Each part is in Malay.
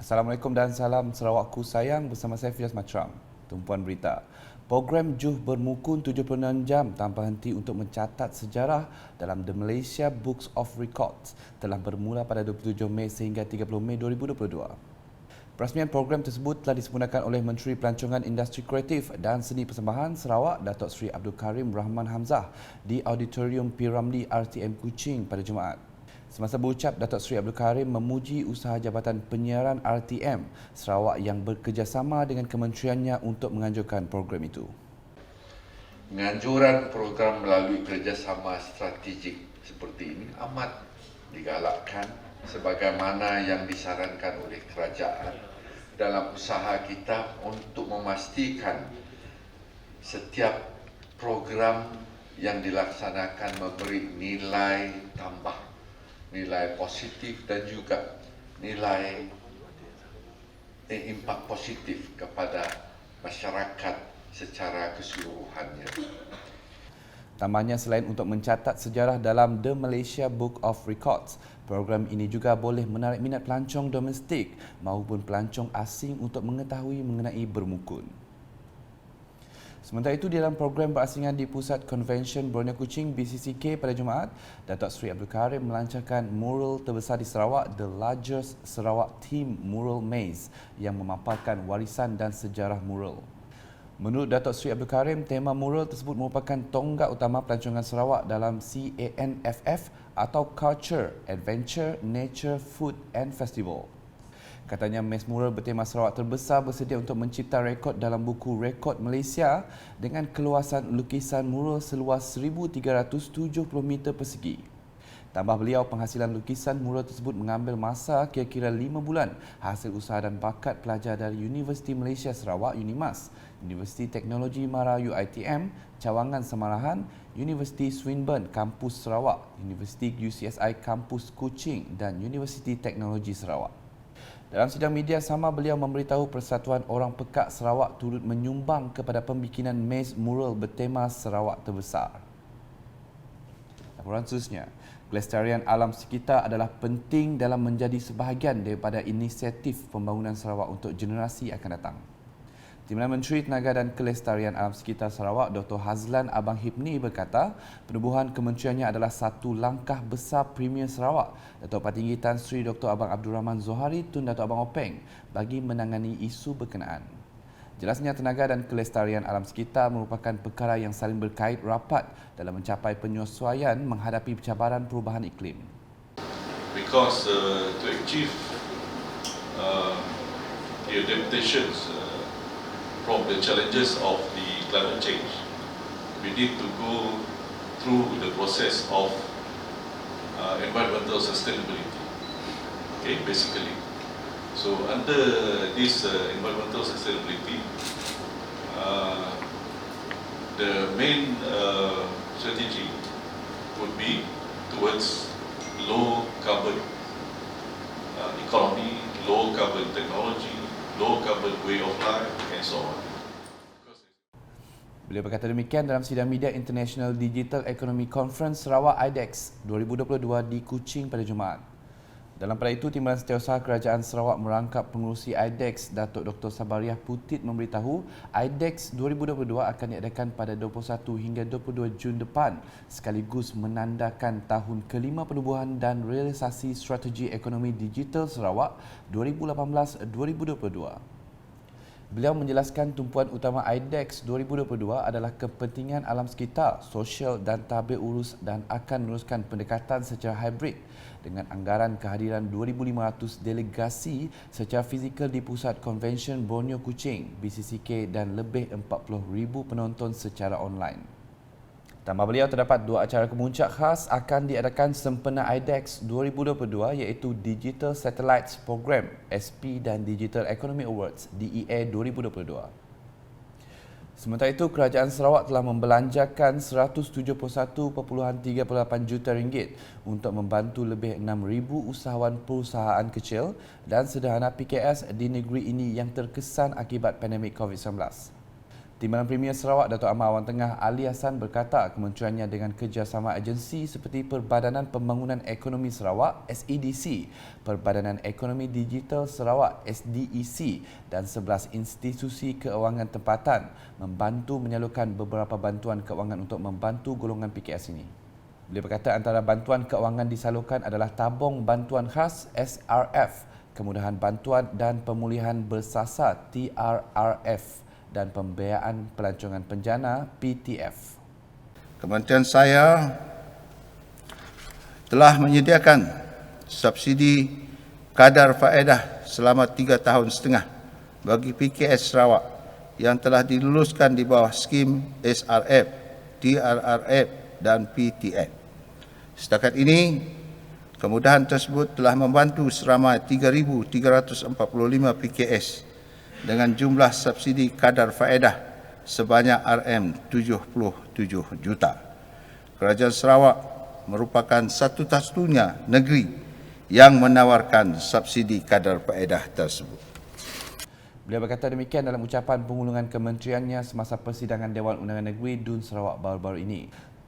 Assalamualaikum dan salam Sarawakku sayang, bersama saya Fiaz Matram. Tumpuan berita. Program Juh Bermukun 76 jam tanpa henti untuk mencatat sejarah dalam The Malaysia Books of Records telah bermula pada 27 Mei sehingga 30 Mei 2022. Perasmian program tersebut telah disempurnakan oleh Menteri Pelancongan Industri Kreatif dan Seni Persembahan Sarawak Datuk Seri Abdul Karim Rahman Hamzah di Auditorium P. Ramlee RTM Kuching pada Jumaat. Semasa berucap, Datuk Seri Abdul Karim memuji usaha Jabatan Penyiaran RTM Sarawak yang bekerjasama dengan kementeriannya untuk menganjurkan program itu. Penganjuran program melalui kerjasama strategik seperti ini amat digalakkan sebagaimana yang disarankan oleh kerajaan dalam usaha kita untuk memastikan setiap program yang dilaksanakan memberi nilai tambah, nilai positif dan juga nilai impak positif kepada masyarakat secara keseluruhannya. Tambahnya, selain untuk mencatat sejarah dalam The Malaysia Book of Records, program ini juga boleh menarik minat pelancong domestik maupun pelancong asing untuk mengetahui mengenai bermukun. Sementara itu, di dalam program berasingan di Pusat Convention Borneo Kuching BCCK pada Jumaat, Datuk Seri Abdul Karim melancarkan mural terbesar di Sarawak, The Largest Sarawak Theme Mural Maze, yang memaparkan warisan dan sejarah mural. Menurut Datuk Seri Abdul Karim, tema mural tersebut merupakan tonggak utama pelancongan Sarawak dalam CANFF atau Culture, Adventure, Nature, Food and Festival. Katanya, maze mural bertema Sarawak terbesar bersedia untuk mencipta rekod dalam buku rekod Malaysia dengan keluasan lukisan mural seluas 1,370 meter persegi. Tambah beliau, penghasilan lukisan mural tersebut mengambil masa kira-kira 5 bulan hasil usaha dan bakat pelajar dari Universiti Malaysia Sarawak UNIMAS, Universiti Teknologi Mara UiTM, Cawangan Samarahan, Universiti Swinburne Kampus Sarawak, Universiti UCSI Kampus Kuching dan Universiti Teknologi Sarawak. Dalam sidang media sama, beliau memberitahu Persatuan Orang Pekak Sarawak turut menyumbang kepada pembikinan maze mural bertema Sarawak Terbesar. Laporan seterusnya, kelestarian alam sekitar adalah penting dalam menjadi sebahagian daripada inisiatif pembangunan Sarawak untuk generasi akan datang. Timbalan Menteri Tenaga dan Kelestarian Alam Sekitar Sarawak, Dr. Hazlan Abang Hipni berkata, penubuhan kementeriannya adalah satu langkah besar Premier Sarawak, Datuk Patinggi Tan Sri Dr. Abang Abdul Rahman Zohari Tun Datuk Abang Openg, bagi menangani isu berkenaan. Jelasnya, tenaga dan kelestarian alam sekitar merupakan perkara yang saling berkait rapat dalam mencapai penyesuaian menghadapi cabaran perubahan iklim. Because to achieve the adaptations from the challenges of the climate change, we need to go through the process of environmental sustainability. Okay, basically. So under this environmental sustainability, the main strategy would be towards low carbon economy, low carbon technology, low carbon way of life and so on. Beliau berkata demikian dalam sidang media International Digital Economy Conference Sarawak IDEX 2022 di Kuching pada Jumaat. Dalam pada itu, Timbalan Setiausaha Kerajaan Sarawak merangkap pengurusi IDEX, Datuk Dr. Sabariah Putit memberitahu IDEX 2022 akan diadakan pada 21 hingga 22 Jun depan sekaligus menandakan tahun kelima penubuhan dan realisasi strategi ekonomi digital Sarawak 2018-2022. Beliau menjelaskan tumpuan utama IDEX 2022 adalah kepentingan alam sekitar, sosial dan tabir urus dan akan meneruskan pendekatan secara hybrid dengan anggaran kehadiran 2,500 delegasi secara fizikal di Pusat Convention Borneo Kuching, BCCK dan lebih 40,000 penonton secara online. Tambah beliau, terdapat dua acara kemuncak khas akan diadakan sempena IDEX 2022 iaitu Digital Satellites Program SP dan Digital Economy Awards DEA 2022. Sementara itu, Kerajaan Sarawak telah membelanjakan RM171.38 juta untuk membantu lebih 6,000 usahawan perusahaan kecil dan sederhana PKS di negeri ini yang terkesan akibat pandemik COVID-19. Timbalan Premier Sarawak Datuk Amar Awang Tengah Ali Hassan berkata kementeriannya dengan kerjasama agensi seperti Perbadanan Pembangunan Ekonomi Sarawak SEDC, Perbadanan Ekonomi Digital Sarawak SDEC dan 11 institusi keuangan tempatan membantu menyalurkan beberapa bantuan keuangan untuk membantu golongan PKS ini. Beliau berkata antara bantuan keuangan disalurkan adalah tabung bantuan khas SRF, kemudahan bantuan dan pemulihan bersasar TRRF dan pembiayaan pelancongan penjana PTF. Kementerian saya telah menyediakan subsidi kadar faedah selama 3 tahun setengah bagi PKS Sarawak yang telah diluluskan di bawah skim SRF, TRRF dan PTF. Setakat ini, kemudahan tersebut telah membantu seramai 3,345 PKS dengan jumlah subsidi kadar faedah sebanyak RM77 juta. Kerajaan Sarawak merupakan satu-satunya negeri yang menawarkan subsidi kadar faedah tersebut. Beliau berkata demikian dalam ucapan pengulungan kementeriannya semasa persidangan Dewan Undangan Negeri DUN Sarawak baru-baru ini.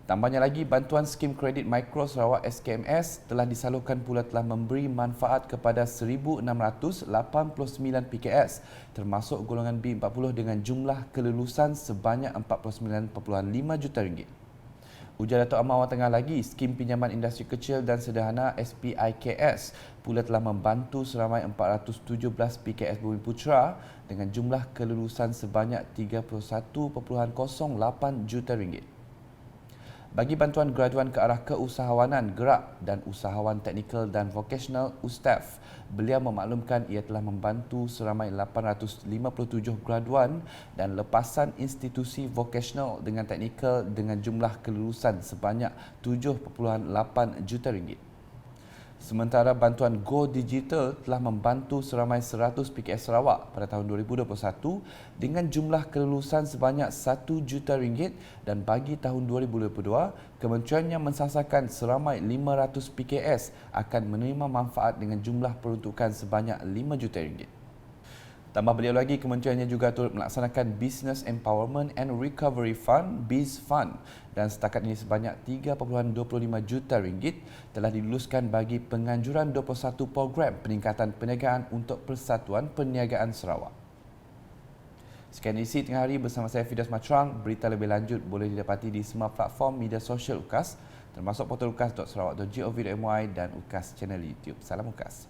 Tambahnya lagi, bantuan skim kredit mikro Sarawak SKMS telah disalurkan pula telah memberi manfaat kepada 1,689 PKS termasuk golongan B40 dengan jumlah kelulusan sebanyak 49.5 juta ringgit. Ujar Datuk Amar Awang Tengah lagi, skim pinjaman industri kecil dan sederhana SPIKS pula telah membantu seramai 417 PKS Bumiputera dengan jumlah kelulusan sebanyak 31.08 juta ringgit. Bagi bantuan graduan ke arah keusahawanan gerak dan usahawan teknikal dan vocational USTAF, beliau memaklumkan ia telah membantu seramai 857 graduan dan lepasan institusi vocational dengan teknikal dengan jumlah kelulusan sebanyak 7.8 juta ringgit. Sementara bantuan Go Digital telah membantu seramai 100 PKS Sarawak pada tahun 2021 dengan jumlah kelulusan sebanyak 1 juta ringgit dan bagi tahun 2022, kementeriannya mensasarkan seramai 500 PKS akan menerima manfaat dengan jumlah peruntukan sebanyak 5 juta ringgit. Tambah beliau lagi, kementeriannya juga turut melaksanakan Business Empowerment and Recovery Fund (BES Fund) dan setakat ini sebanyak 3.25 juta ringgit telah diluluskan bagi penganjuran 21 program peningkatan perniagaan untuk Persatuan Perniagaan Sarawak. Sekian isi tengah hari bersama saya Fidas Matrang. Berita lebih lanjut boleh didapati di semua platform media sosial UKAS termasuk portal ukas.sarawak.gov.my dan UKAS channel YouTube. Salam UKAS.